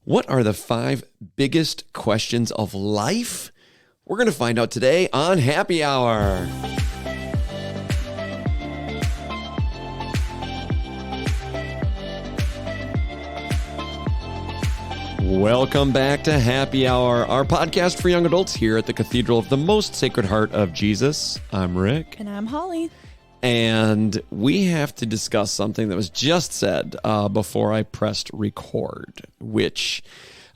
What are the 5 biggest questions of life? We're going to find out today on Happy Hour. Welcome back to Happy Hour, our podcast for young adults here at the Cathedral of the Most Sacred Heart of Jesus. I'm Rick. And I'm Holly. And we have to discuss something that was just said before I pressed record, which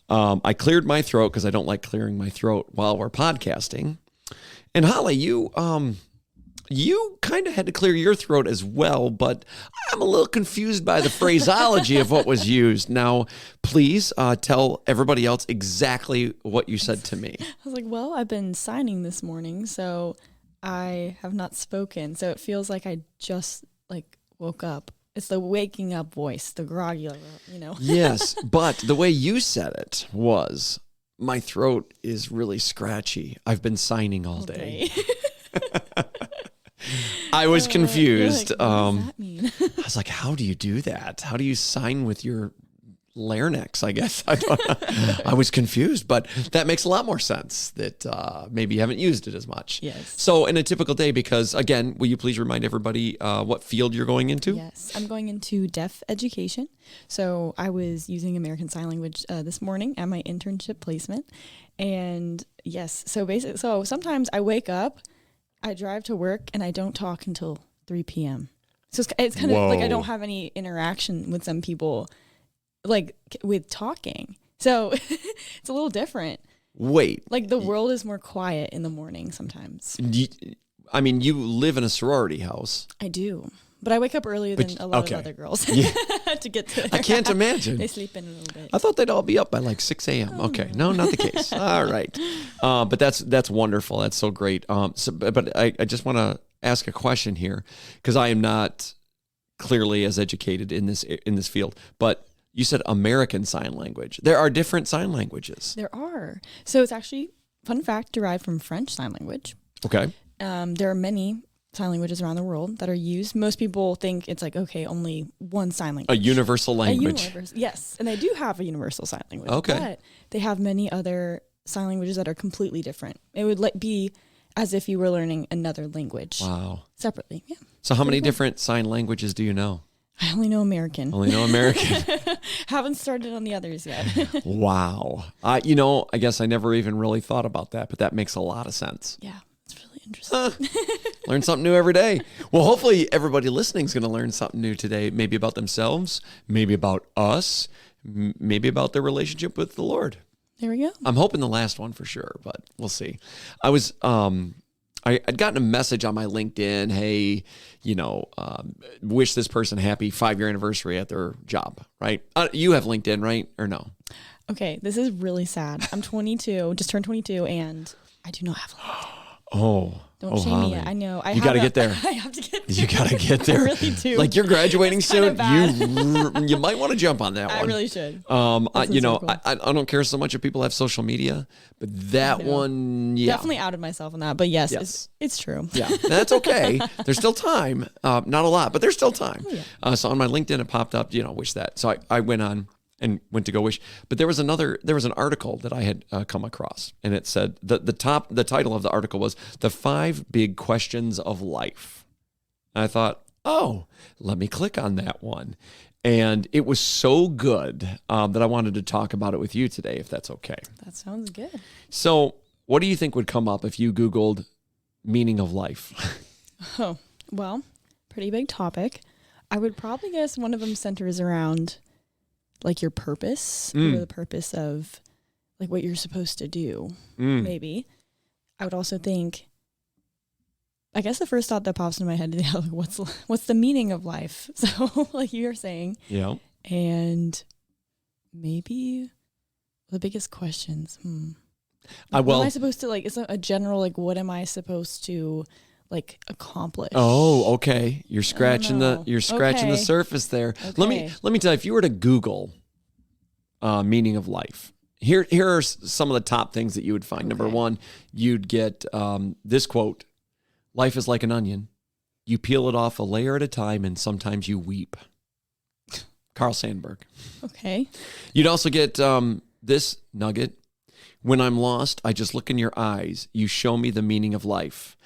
I cleared my throat because I don't like clearing my throat while we're podcasting. And Holly, you kind of had to clear your throat as well, but I'm a little confused by the phraseology of what was used. Now, please tell everybody else exactly what you said to me. I was like, well, I've been signing this morning, so I have not spoken. So it feels like I just woke up. It's the waking up voice, the groggy, Yes, but the way you said it was, my throat is really scratchy. I've been signing all day. I was confused. What does that mean? I was like, how do you do that? How do you sign with your larynx, I guess? I was confused, but that makes a lot more sense that maybe you haven't used it as much. Yes. So in a typical day, because again, will you please remind everybody what field you're going into? Yes, I'm going into deaf education. So I was using American Sign Language this morning at my internship placement. And yes, so sometimes I wake up, I drive to work, and I don't talk until 3 p.m. So it's kind of like I don't have any interaction with some people with talking. So it's a little different. Wait. Like the world is more quiet in the morning sometimes. You live in a sorority house. I do. But I wake up earlier than a lot of other girls to get to I can't imagine. They sleep in a little bit. I thought they'd all be up by like 6 a.m. Okay. No, not the case. All right. But that's wonderful. That's so great. But I just want to ask a question here because I am not clearly as educated in this field, but you said American Sign Language. There are different sign languages. There are. So it's actually, fun fact, derived from French Sign Language. Okay. There are many sign languages around the world that are used. Most people think it's only one sign language. A universal language. Yes. And they do have a universal sign language. Okay. But they have many other sign languages that are completely different. It would be as if you were learning another language. Wow. Separately. Yeah. So how many different sign languages do you know? I only know American. Haven't started on the others yet. Wow. I guess I never even really thought about that, but that makes a lot of sense. Yeah. Interesting. Learn something new every day. Well, hopefully everybody listening is going to learn something new today, maybe about themselves, maybe about us, maybe about their relationship with the Lord. There we go. I'm hoping the last one for sure, but we'll see. I'd gotten a message on my LinkedIn, hey, wish this person happy 5-year anniversary at their job, right? You have LinkedIn, right? Or no? Okay, this is really sad. I'm 22, just turned 22, and I do not have LinkedIn. Don't shame Holly. me. I know. You got to get there. I have to get there. You got to get there. I really do. Like you're graduating it's soon. bad. You might want to jump on that one. I really should. I don't care so much if people have social media, but that one, yeah. Definitely outed myself on that, but yes. It's true. Yeah, that's okay. There's still time. Not a lot, but there's still time. Oh, yeah. So on my LinkedIn, it popped up, wish that. So I went on and went to go wish. But there was an article that I had come across, and it said the title of the article was "The 5 Big Questions of Life." And I thought, let me click on that one. And it was so good that I wanted to talk about it with you today, if that's okay. That sounds good. So what do you think would come up if you Googled meaning of life? Oh, well, pretty big topic. I would probably guess one of them centers around your purpose or the purpose of what you're supposed to do. Maybe. I would also think, I guess the first thought that pops into my head is what's the meaning of life? So like you were saying. Yeah. And maybe the biggest questions. Well, what am I supposed to it's a general what am I supposed to accomplish? Oh, okay. You're scratching the Okay. surface there. Okay. Let me tell you, if you were to Google meaning of life, here are some of the top things that you would find. Okay. Number one, you'd get this quote: "Life is like an onion. You peel it off a layer at a time, and sometimes you weep." Carl Sandburg. Okay. You'd also get this nugget. When I'm lost, I just look in your eyes. You show me the meaning of life.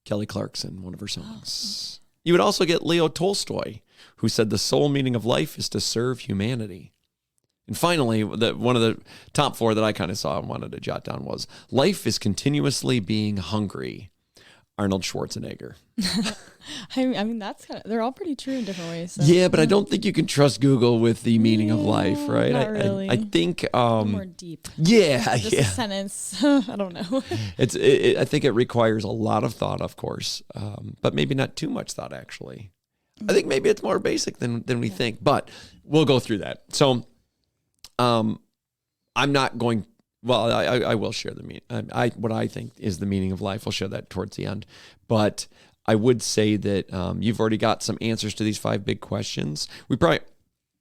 Kelly Clarkson, one of her songs. You would also get Leo Tolstoy, who said the sole meaning of life is to serve humanity. And finally, one of the top 4 that I kind of saw and wanted to jot down was life is continuously being hungry. Arnold Schwarzenegger. I mean, that's they're all pretty true in different ways. So. Yeah, but I don't think you can trust Google with the meaning of life, right? Not really. I think more deep. Yeah, Just a sentence. I don't know. I think it requires a lot of thought, of course, but maybe not too much thought. Actually, I think maybe it's more basic than we think. But we'll go through that. So, I'm not going. Well, I will share the meaning. What I think is the meaning of life. We'll share that towards the end. But I would say that you've already got some answers to these 5 big questions. We probably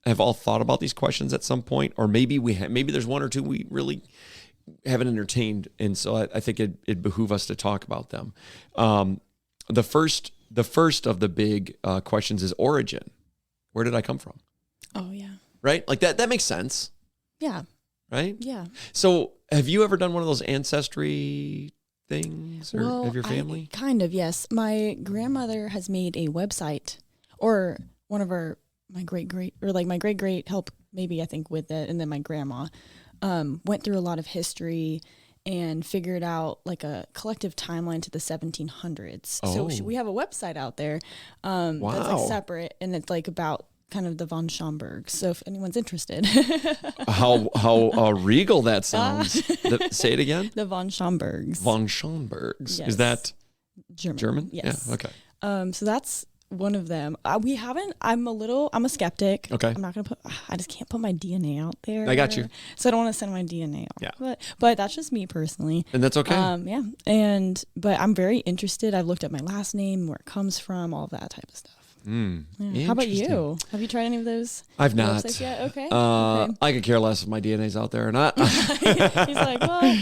have all thought about these questions at some point, or maybe maybe there's 1 or 2 we really haven't entertained, and so I think it behoove us to talk about them. The first of the big questions is origin. Where did I come from? Oh yeah. Right, like that makes sense. Yeah. Right? Yeah. So have you ever done one of those ancestry things or of your family? Kind of, yes. My grandmother has made a website, or one of my great helped maybe, I think, with it. And then my grandma went through a lot of history and figured out like a collective timeline to the 1700s. Oh. So we have a website out there that's like separate, and it's like about kind of the von Schomburg. So if anyone's interested. how regal that sounds. Say it again. The von Schomburgs. Von Schomburgs. Yes. Is that German? Yes. Yeah, okay. So that's one of them. I'm a skeptic. Okay. I'm not going to I just can't put my DNA out there. I got you. So I don't want to send my DNA out. Yeah. But that's just me personally. And that's okay. Yeah. But I'm very interested. I've looked at my last name, where it comes from, all of that type of stuff. Yeah. How about you? Have you tried any of those? I've not. Websites yet? Okay. I could care less if my DNA's out there or not. He's like, well,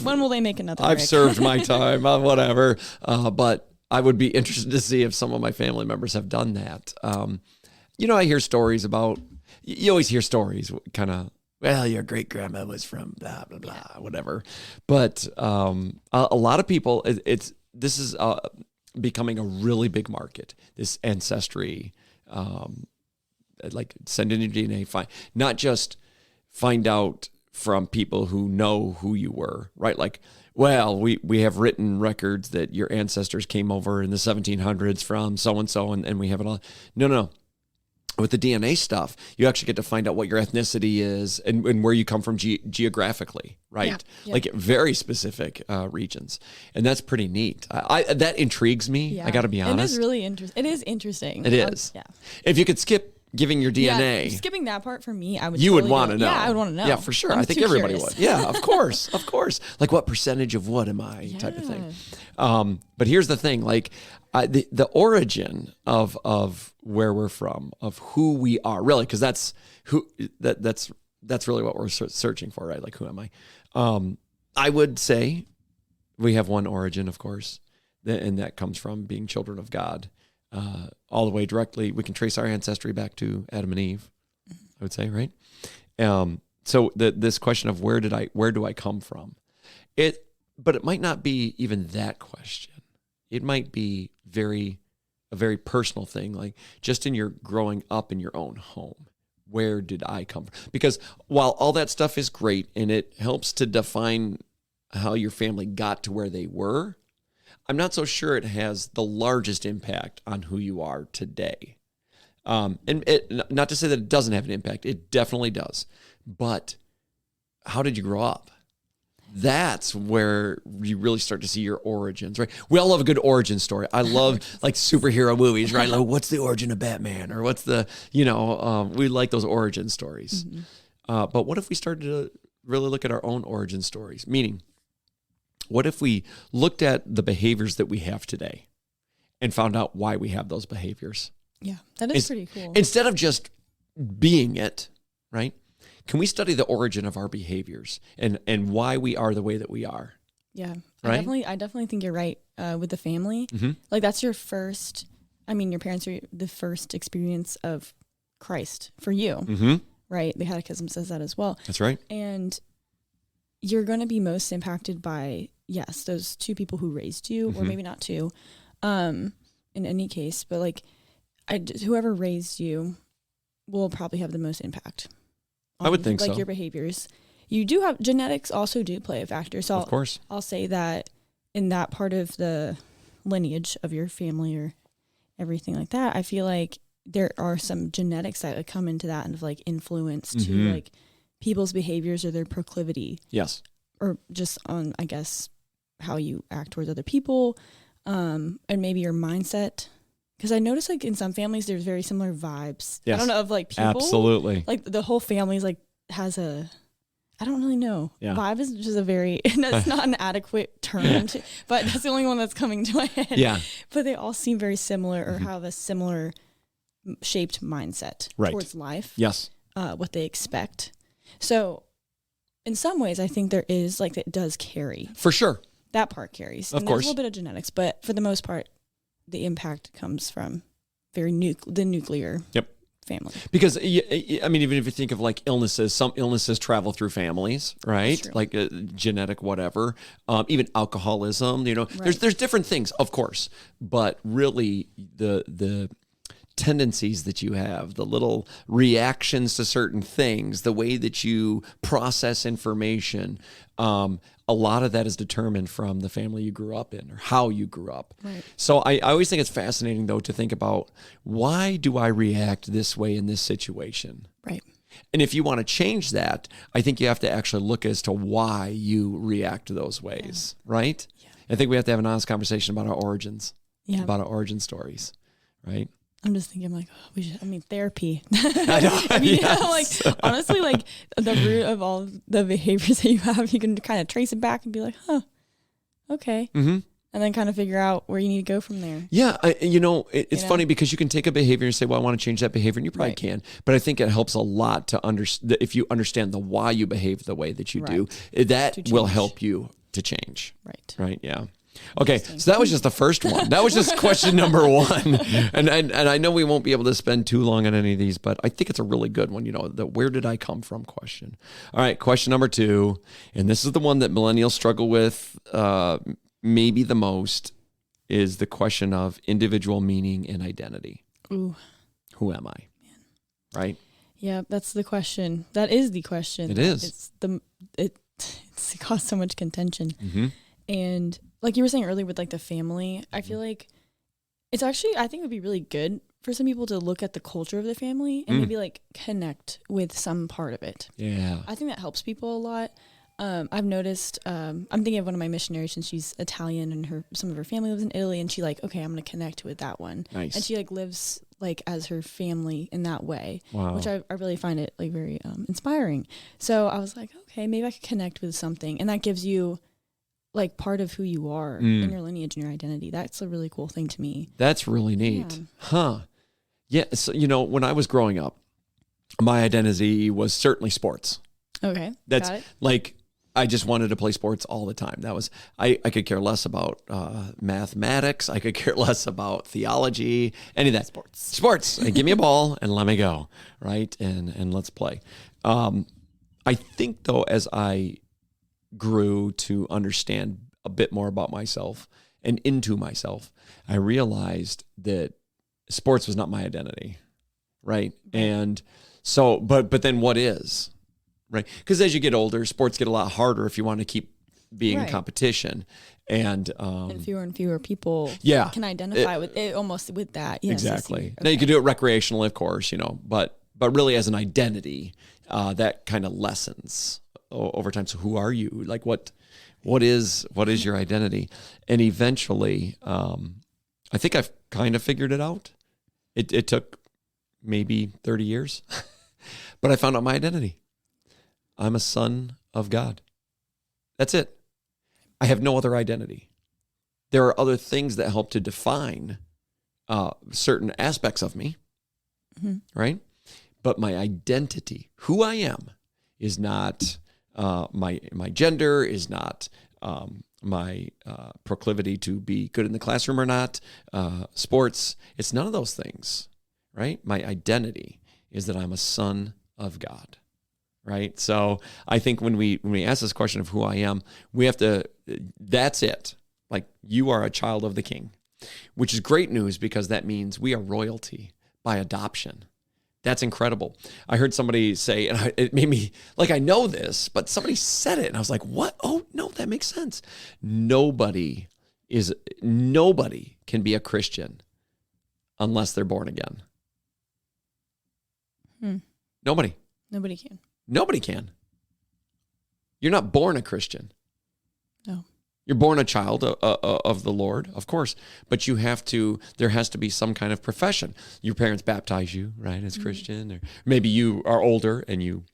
when will they make another? I've served my time, whatever. But I would be interested to see if some of my family members have done that. I hear stories about. You always hear stories, kind of. Well, your great grandma was from blah blah blah, whatever. But a lot of people, this is becoming a really big market. This ancestry, like send in your DNA, not just find out from people who know who you were, right? Like, well, we have written records that your ancestors came over in the 1700s from so-and-so, and we have it all. No. With the DNA stuff, you actually get to find out what your ethnicity is and where you come from geographically, right? Yeah. Like very specific regions. And that's pretty neat. That intrigues me. Yeah. I got to be honest. It is really interesting. It is interesting. It is. Yeah. If you could skip giving your DNA. Yeah, skipping that part for me, I would. You would want to know. Yeah, I would want to know. Yeah, for sure. I'm I think too everybody curious. would. Yeah, of course, of course. Like what percentage of what am I, type of thing. But here's the thing: like the origin of where we're from, of who we are, really, because that's really what we're searching for, right? Like, who am I? I would say we have one origin, of course, and that comes from being children of God. All the way directly, we can trace our ancestry back to Adam and Eve, I would say, right? So this question of where do I come from? But it might not be even that question. It might be a very personal thing, like just in your growing up in your own home. Where did I come from? Because while all that stuff is great and it helps to define how your family got to where they were, I'm not so sure it has the largest impact on who you are today. And not to say that it doesn't have an impact. It definitely does. But how did you grow up? That's where you really start to see your origins, right? We all love a good origin story. I love like superhero movies, right? Like, what's the origin of Batman? Or what's the, we like those origin stories. Mm-hmm. But what if we started to really look at our own origin stories? Meaning, what if we looked at the behaviors that we have today and found out why we have those behaviors? Yeah, that is pretty cool. Instead of just being it, right? Can we study the origin of our behaviors and why we are the way that we are? Yeah, right? I definitely think you're right with the family. Mm-hmm. Like that's your parents are the first experience of Christ for you, Mm-hmm. right? The Catechism says that as well. That's right. And you're going to be most impacted by, yes, those two people who raised you, or maybe not two, in any case, but like whoever raised you will probably have the most impact. I would think like so. your behaviors. You do have genetics also do play a factor. So Of course. I'll say that in that part of the lineage of your family or everything like that, I feel like there are some genetics that would come into that and like influence to like people's behaviors or their proclivity. Yes. Or just on, I guess, how you act towards other people, and maybe your mindset. Because I noticed like in some families there's very similar vibes. Yes. I don't know, of like people. Absolutely. Like the whole family's like has a, I don't really know. Yeah. Vibe is just a very, that's not an adequate term, but that's the only one that's coming to my head. Yeah. But they all seem very similar or have a similar shaped mindset Right. towards life. Yes. What they expect. So in some ways, I think there is like, it does carry. For sure. That part carries. Of And course. there's a little bit of genetics, but for the most part, the impact comes from the nuclear Yep. family. Because, I mean, even if you think of like illnesses, some illnesses travel through families, right? True. Like genetic, whatever. Even alcoholism, there's different things, of course. But really, the tendencies that you have, the little reactions to certain things, the way that you process information, a lot of that is determined from the family you grew up in or how you grew up. Right. So I always think it's fascinating, though, to think about, why do I react this way in this situation? Right. And if you want to change that, I think you have to actually look as to why you react those ways, right? Yeah. I think we have to have an honest conversation about our origins, about our origin stories, right? I'm just thinking like, therapy. I know. Yes. Like honestly, like the root of all the behaviors that you have, you can kind of trace it back and be like, huh, okay. Mm-hmm. And then kind of figure out where you need to go from there. Yeah. It's funny because you can take a behavior and say, well, I want to change that behavior, and you probably can. But I think it helps a lot to understand, if you understand the why you behave the way that you do, that will help you to change. Right. Right. Yeah. Okay, so that was just the first one. That was just question number one. And I know we won't be able to spend too long on any of these, but I think it's a really good one, the where did I come from question. All right, question number 2, and this is the one that millennials struggle with maybe the most, is the question of individual meaning and identity. Ooh. Who am I? Man. Right? Yeah, that's the question. That is the question. It is. It's caused so much contention. Mm-hmm. And like you were saying earlier with like the family, I feel like it's actually, I think it would be really good for some people to look at the culture of the family and maybe like connect with some part of it. Yeah. I think that helps people a lot. I've noticed, I'm thinking of one of my missionaries, and she's Italian, and some of her family lives in Italy, and she like, okay, I'm going to connect with that one. Nice. And she like lives like as her family in that way, Wow. which I really find it like very inspiring. So I was like, okay, maybe I could connect with something. And that gives you like part of who you are in your lineage and your identity. That's a really cool thing to me. That's really neat. Yeah. Huh. Yeah. So, when I was growing up, my identity was certainly sports. Okay. That's got it. like, I just wanted to play sports all the time. That was, I could care less about mathematics. I could care less about theology, any of that. Sports. Give me a ball and let me go. Right. And let's play. I think though, as I grew to understand a bit more about myself and into myself, I realized that sports was not my identity, right? And so, but then what is, right? Because as you get older, sports get a lot harder if you want to keep being in competition, and fewer people can identify with it, almost with that. Yes, exactly. Now you can do it recreationally, of course, but really as an identity, that kind of lessens over time. So who are you? Like what is your identity? And eventually, I think I've kind of figured it out. It took maybe 30 years, but I found out my identity. I'm a son of God. That's it. I have no other identity. There are other things that help to define certain aspects of me, right? But my identity, who I am, is not my gender, is not my proclivity to be good in the classroom or not, sports. It's none of those things, right? My identity is that I'm a son of God, right? So I think when we ask this question of who I am, we have to, that's it. Like, you are a child of the King, which is great news because that means we are royalty by adoption. That's incredible. I heard somebody say, and it made me, like, I know this, but somebody said it, and I was like, what? Oh, no, that makes sense. Nobody can be a Christian unless they're born again. Nobody. Nobody can. Nobody can. You're not born a Christian. No. You're born a child of the Lord, of course, but there has to be some kind of profession. Your parents baptize you, right, as Christian, or maybe you are older and you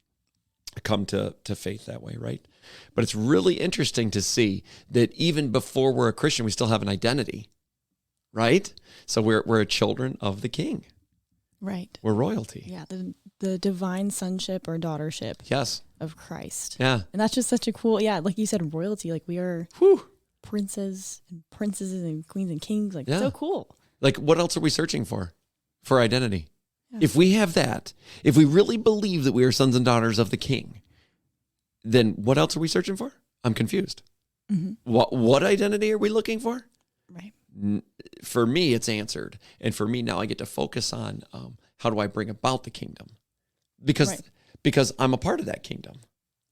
come to faith that way, right? But it's really interesting to see that even before we're a Christian, we still have an identity, right? So we're children of the King. Right. We're royalty. Yeah, the divine sonship or daughtership. Yes. Of Christ. Yeah. And that's just such a cool, like you said, royalty. Like, we are princes and princesses and queens and kings. Like, so cool. Like, what else are we searching for? For identity. Yeah. If we have that, if we really believe that we are sons and daughters of the King, then what else are we searching for? I'm confused. Mm-hmm. What identity are we looking for? Right. For me, it's answered. And for me now, I get to focus on how do I bring about the kingdom? Because I'm a part of that kingdom.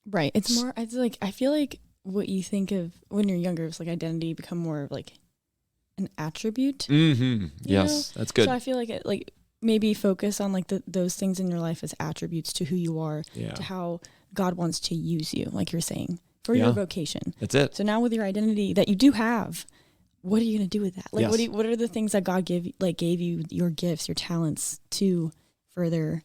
Right. It's more, I feel like what you think of when you're younger is like identity become more of like an attribute. Mm-hmm. Yes, that's good. So I feel like maybe focus on like those things in your life as attributes to who you are, to how God wants to use you, like you're saying, for your vocation. That's it. So now with your identity that you do have, what are you going to do with that? Like, what are the things that God gave you, your gifts, your talents to further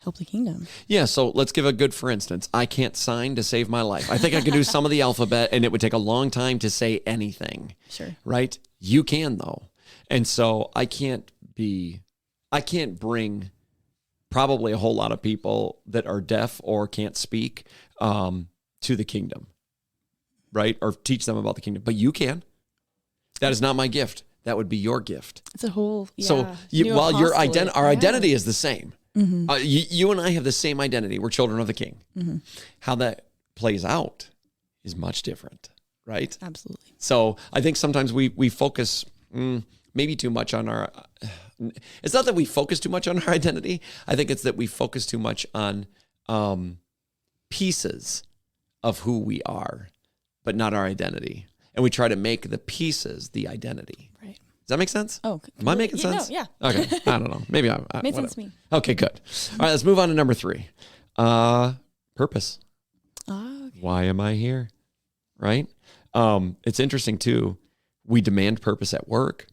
help the kingdom? Yeah, so let's give a good for instance. I can't sign to save my life. I think I could do some of the alphabet and it would take a long time to say anything. Sure. Right? You can though. And so I can't bring probably a whole lot of people that are deaf or can't speak to the kingdom. Right? Or teach them about the kingdom. But you can. That is not my gift. That would be your gift. It's a whole, So while our identity is the same. Mm-hmm. You and I have the same identity. We're children of the King. Mm-hmm. How that plays out is much different, right? Absolutely. So I think sometimes we focus maybe too much on our, it's not that we focus too much on our identity. I think it's that we focus too much on pieces of who we are, but not our identity. And we try to make the pieces the identity. Right. Does that make sense? Oh, am I making sense? No, yeah. Okay. I don't know. Maybe I made sense to me. Okay, good. All right, let's move on to number 3. Purpose. Okay. Why am I here? Right? It's interesting too. We demand purpose at work.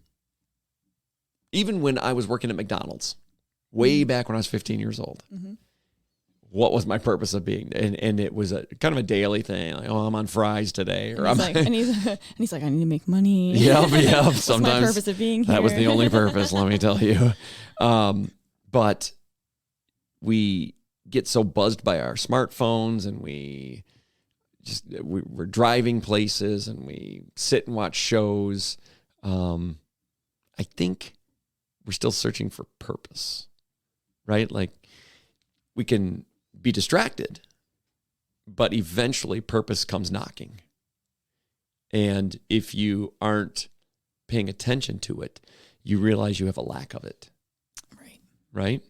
Even when I was working at McDonald's, way back when I was 15 years old. Mm-hmm. What was my purpose of being? And it was a kind of a daily thing. Like, I'm on fries today. Or and he's like, I need to make money. Yeah. That's Sometimes my purpose of being here. That was the only purpose, let me tell you. But we get so buzzed by our smartphones and we're driving places and we sit and watch shows. I think we're still searching for purpose, right? Like, we can be distracted, but eventually purpose comes knocking. And if you aren't paying attention to it, you realize you have a lack of it. Right?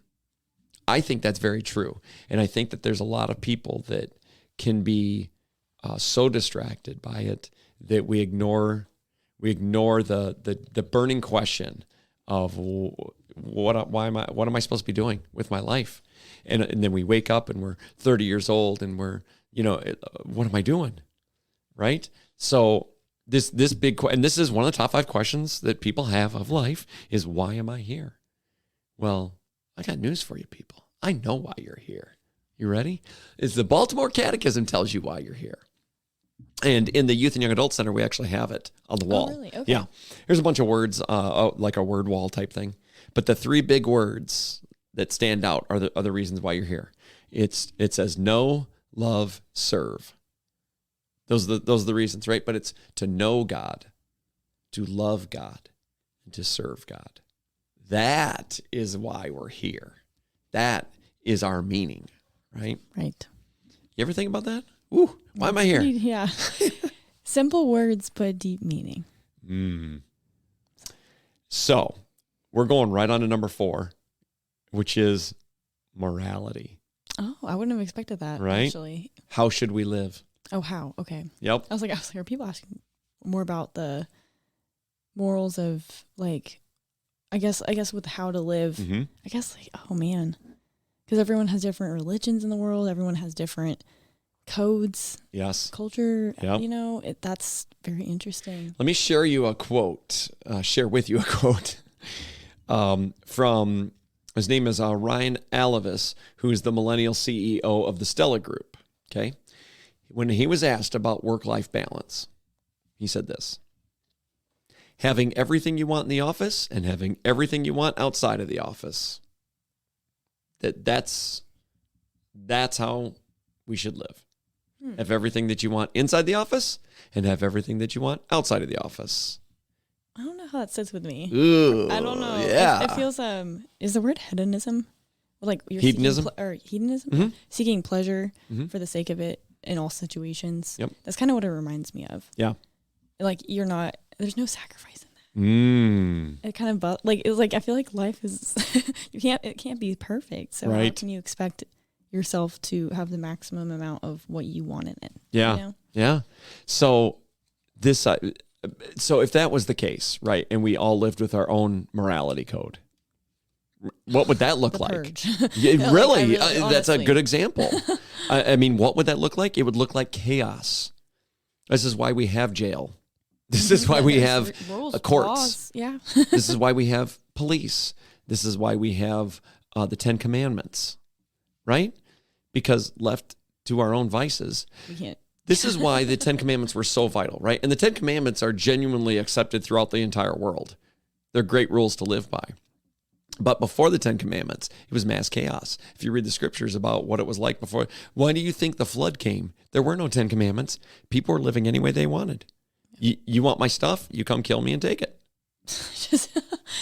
I think that's very true. And I think that there's a lot of people that can be so distracted by it that we ignore the burning question of what am I supposed to be doing with my life? And then we wake up and we're 30 years old and we're, what am I doing? Right? So this big, and this is one of the top 5 questions that people have of life is, why am I here? Well, I got news for you people. I know why you're here. You ready? It's the Baltimore Catechism tells you why you're here. And in the Youth and Young Adult Center, we actually have it on the wall. Oh, really? Okay. Yeah. Here's a bunch of words, like a word wall type thing. But the 3 big words that stand out are the reasons why you're here. It says know, love, serve. Those are the reasons, right? But it's to know God, to love God, and to serve God. That is why we're here. That is our meaning, right? Right. You ever think about that? Ooh, why am I here? Yeah. Simple words, but deep meaning. So we're going right on to number 4, which is morality. Oh, I wouldn't have expected that, Right? actually. How should we live? Oh, how? Okay. Yep. I was like, are people asking more about the morals of, like, I guess with how to live. Mm-hmm. I guess, like, oh man, because everyone has different religions in the world. Everyone has different codes, Yes. culture. Yep. You know, that's very interesting. Let me share with you a quote from, his name is Ryan Alavis, who is the millennial CEO of the Stella Group. Okay. When he was asked about work-life balance, he said this: having everything you want in the office and having everything you want outside of the office. That's how we should live. Have everything that you want inside the office and have everything that you want outside of the office. I don't know how that sits with me. Ooh, I don't know. Yeah. It feels is the word hedonism, like you're Hedonism? hedonism, Mm-hmm. seeking pleasure Mm-hmm. for the sake of it in all situations. Yep. That's kind of what it reminds me of. Yeah. Like there's no sacrifice in that. It kind of it's like I feel like life is it can't be perfect. So Right. how can you expect yourself to have the maximum amount of what you want in it? Yeah. You know? Yeah. So so if that was the case, right, and we all lived with our own morality code, what would that look The like? purge. Yeah, Like, really, I really, that's a honestly. good example. I mean, what would that look like? It would look like chaos. This is why we have jail. This is why we have rules, courts. laws. Yeah. This is why we have police. This is why we have the 10 Commandments, right? Because left to our own vices, We can't. this is why the 10 Commandments were so vital, right? And the 10 Commandments are genuinely accepted throughout the entire world. They're great rules to live by. But before the 10 Commandments, it was mass chaos. If you read the scriptures about what it was like before, why do you think the flood came? There were no 10 Commandments. People were living any way they wanted. You want my stuff? You come kill me and take it.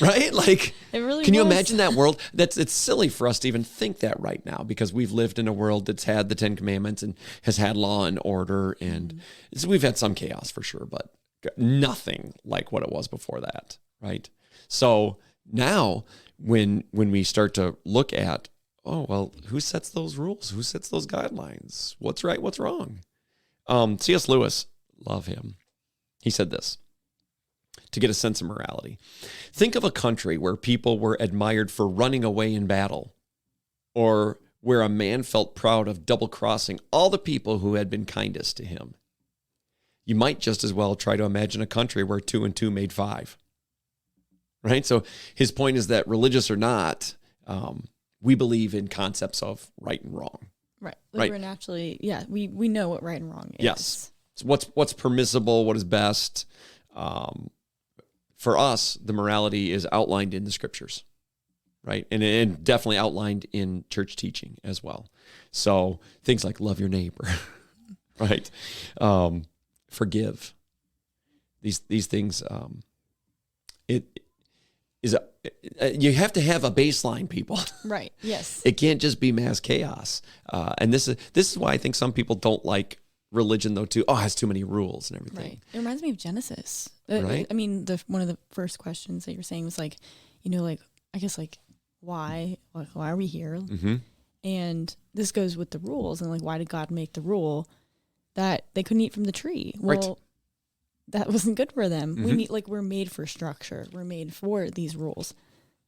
Right? Like, It really can you was. imagine that world? It's silly for us to even think that right now, because we've lived in a world that's had the 10 Commandments and has had law and order. And so we've had some chaos for sure, but nothing like what it was before that. Right? So now when we start to look at, oh, well, who sets those rules? Who sets those guidelines? What's right? What's wrong? C.S. Lewis, love him. He said this to get a sense of morality. Think of a country where people were admired for running away in battle, or where a man felt proud of double-crossing all the people who had been kindest to him. You might just as well try to imagine a country where 2 and 2 made 5. Right? So his point is that, religious or not, we believe in concepts of right and wrong. Right. Right. We're naturally, we know what right and wrong is. Yes. So what's permissible, what is best. For us, the morality is outlined in the scriptures, right? And definitely outlined in church teaching as well. So things like love your neighbor, right? Forgive. These things, you have to have a baseline, people. Right. Yes. It can't just be mass chaos. And this is why I think some people don't like religion, though, too. Oh, it has too many rules and everything. Right. It reminds me of Genesis. Right. I mean, one of the first questions that you're saying was like, like, I guess, like, why are we here? Mm-hmm. And this goes with the rules, and like, why did God make the rule that they couldn't eat from the tree? Well, Right. that wasn't good for them. Mhm. We're made for structure. We're made for these rules,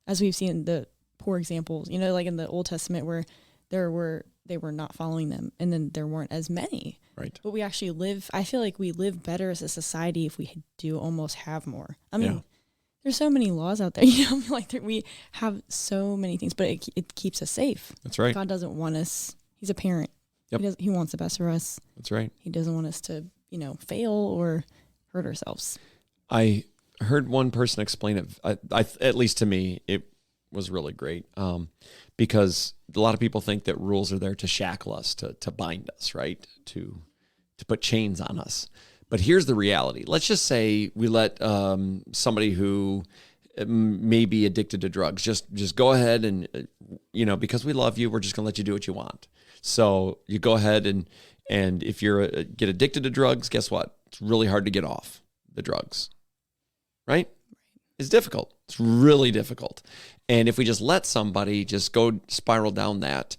as we've seen the poor examples. Like in the Old Testament where they were not following them, and then there weren't as many. Right. But we actually I feel like we live better as a society if we do almost have more. I mean, Yeah. there's so many laws out there, like we have so many things, but it keeps us safe. That's right. God doesn't want us, he's a parent. Yep. He wants the best for us. That's right. He doesn't want us to, fail or hurt ourselves. I heard one person explain it. At least to me, it was really great. Because a lot of people think that rules are there to shackle us, to bind us, right? To put chains on us. But here's the reality. Let's just say we let somebody who may be addicted to drugs. Just go ahead and, because we love you, we're just going to let you do what you want. So you go ahead and if you're get addicted to drugs, guess what? It's really hard to get off the drugs, right? It's difficult. It's really difficult. And if we just let somebody just go spiral down that,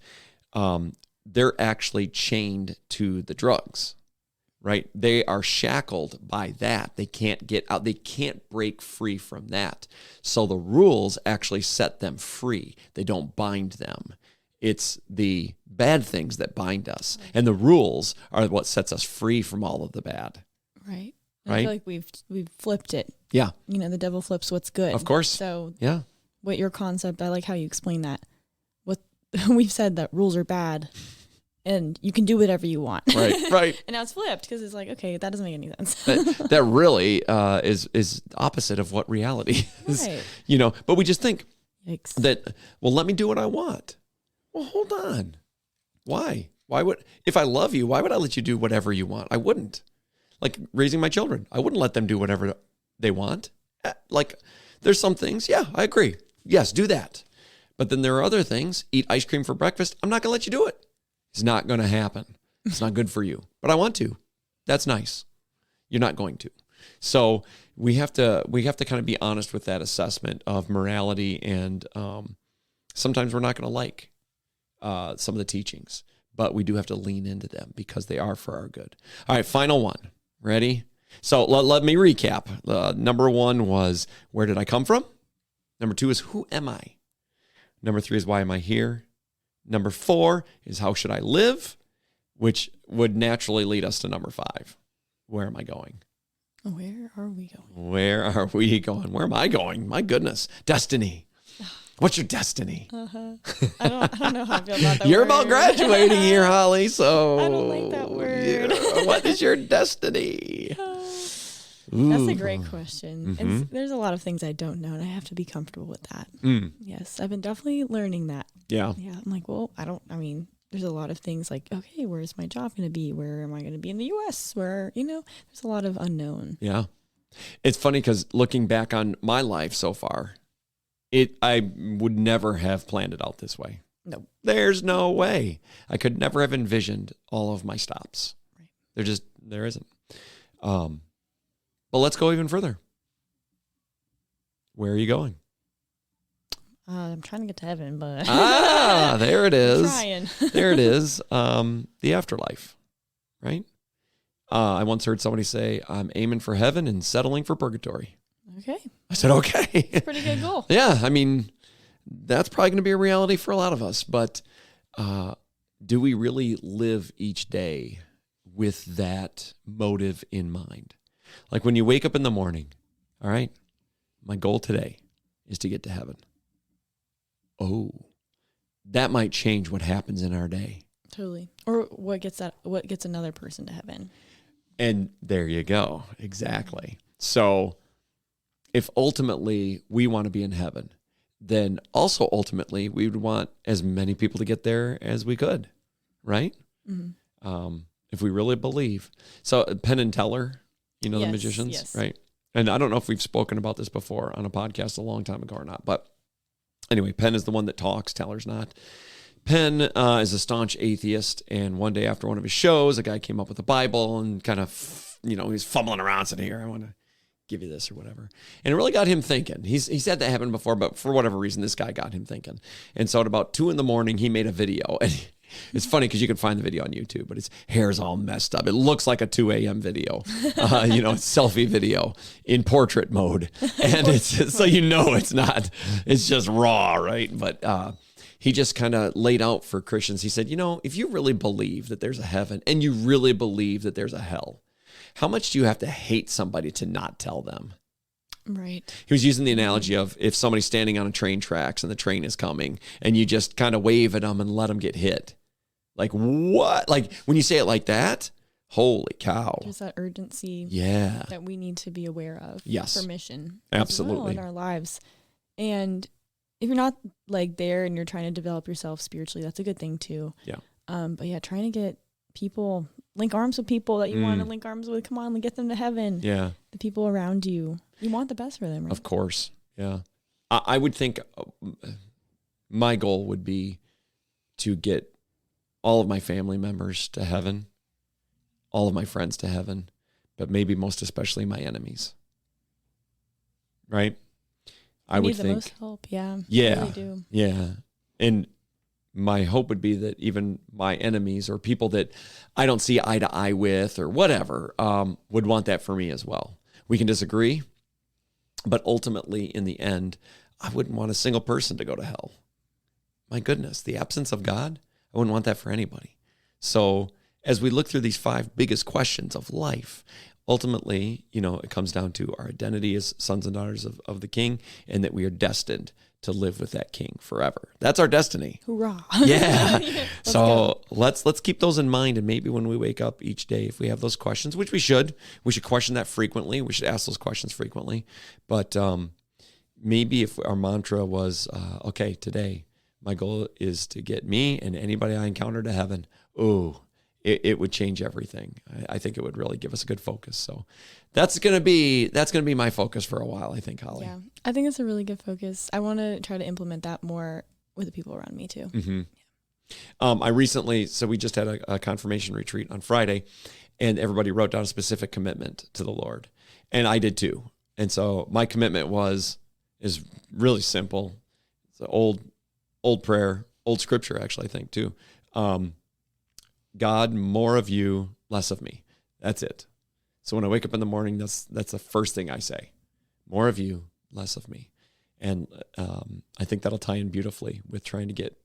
they're actually chained to the drugs, right? They are shackled by that. They can't get out. They can't break free from that. So the rules actually set them free. They don't bind them. It's the bad things that bind us. And the rules are what sets us free from all of the bad. Right. Right? I feel like we've flipped it. Yeah. The devil flips what's good. Of course. So yeah. What your concept, I like how you explain that. What we've said that rules are bad and you can do whatever you want. Right. And now it's flipped because it's like, okay, that doesn't make any sense. that really is opposite of what reality is. Right. But we just think Yikes. that, well, let me do what I want. Well, hold on. Why? If I love you, why would I let you do whatever you want? I wouldn't. Like raising my children, I wouldn't let them do whatever they want. Like there's some things, yeah, I agree. Yes, do that. But then there are other things, eat ice cream for breakfast. I'm not going to let you do it. It's not going to happen. It's not good for you, but I want to. That's nice. You're not going to. So we have to kind of be honest with that assessment of morality. And sometimes we're not going to like some of the teachings, but we do have to lean into them because they are for our good. All right, final one. Ready? So let me recap. Number 1 was, where did I come from? Number 2 is, who am I? Number 3 is, why am I here? Number 4 is, how should I live? Which would naturally lead us to number 5. Where am I going? Where are we going? Where are we going? Where am I going? My goodness. Destiny. What's your destiny? I don't know how I feel about that You're word. about graduating here, Holly, so... I don't like that word. Yeah, what is your destiny? That's a great question. Mm-hmm. There's a lot of things I don't know, and I have to be comfortable with that. Yes, I've been definitely learning that. Yeah. I'm like, well, there's a lot of things like, okay, where's my job going to be? Where am I going to be in the U.S.? Where, there's a lot of unknown. Yeah. It's funny because looking back on my life so far, I would never have planned it out this way. No. There's no way. I could never have envisioned all of my stops. Right. There isn't. But let's go even further. Where are you going? I'm trying to get to heaven, but... there it is. I'm trying. There it is. The afterlife, right? I once heard somebody say, I'm aiming for heaven and settling for purgatory. Okay. I said, okay. It's a pretty good goal. Yeah, that's probably going to be a reality for a lot of us. But do we really live each day with that motive in mind? Like when you wake up in the morning, all right, my goal today is to get to heaven. Oh, that might change what happens in our day. Totally. Or what gets another person to heaven. And there you go. Exactly. So if ultimately we want to be in heaven, then also ultimately we would want as many people to get there as we could, right? Mm-hmm. If we really believe. So Penn and Teller, the magicians, yes. Right? And I don't know if we've spoken about this before on a podcast a long time ago or not, but anyway, Penn is the one that talks, Teller's not. Penn is a staunch atheist, and one day after one of his shows, a guy came up with a Bible and kind of, he was fumbling around, saying, here, I want to give you this or whatever. And it really got him thinking. He's had that happen before, but for whatever reason, this guy got him thinking. And so at about 2 a.m, he made a video. And it's funny because you can find the video on YouTube, but his hair's all messed up. It looks like a 2 a.m. video, selfie video in portrait mode. And it's so it's not, it's just raw, right? But he just kind of laid out for Christians. He said, if you really believe that there's a heaven and you really believe that there's a hell, how much do you have to hate somebody to not tell them? Right. He was using the analogy of if somebody's standing on a train tracks and the train is coming and you just kind of wave at them and let them get hit. Like what? Like when you say it like that, holy cow. There's that urgency that we need to be aware of. Yes. For mission. Absolutely. As well in our lives. And if you're not like there and you're trying to develop yourself spiritually, that's a good thing too. Yeah. But yeah, trying to get people, link arms with people that you want to link arms with. Come on, get them to heaven. Yeah. The people around you. You want the best for them, right? Of course. Yeah. I would think my goal would be to get all of my family members to heaven, all of my friends to heaven, but maybe most especially my enemies. Right? I would need the think. most help. Yeah. Yeah. I really do. Yeah. And my hope would be that even my enemies or people that I don't see eye to eye with or whatever would want that for me as well. We can disagree, but ultimately in the end, I wouldn't want a single person to go to hell. My goodness, the absence of God, I wouldn't want that for anybody. So as we look through these 5 biggest questions of life, ultimately, it comes down to our identity as sons and daughters of the King, and that we are destined to live with that King forever. That's our destiny. Hoorah. Yeah. So let's keep those in mind. And maybe when we wake up each day, if we have those questions, which we should question that frequently. We should ask those questions frequently. But maybe if our mantra was, okay, today, my goal is to get me and anybody I encounter to heaven. Oh, it would change everything. I think it would really give us a good focus. So that's gonna be my focus for a while, I think, Holly. Yeah, I think it's a really good focus. I want to try to implement that more with the people around me too. Mm-hmm. We just had a confirmation retreat on Friday, and everybody wrote down a specific commitment to the Lord, and I did too. And so my commitment is really simple. It's an old prayer, old scripture, actually, I think too. God, more of you, less of me. That's it. So when I wake up in the morning, that's the first thing I say. More of you, less of me. And I think that'll tie in beautifully with trying to get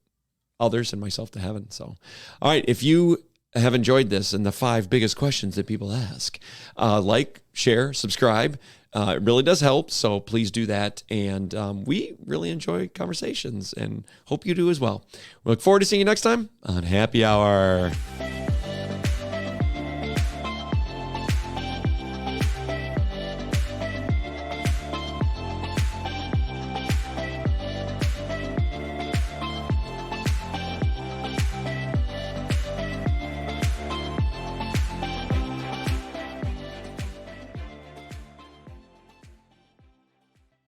others and myself to heaven. So, all right, if you have enjoyed this and the 5 biggest questions that people ask, like, share, subscribe. It really does help, so please do that. And we really enjoy conversations and hope you do as well. We look forward to seeing you next time on Happy Hour.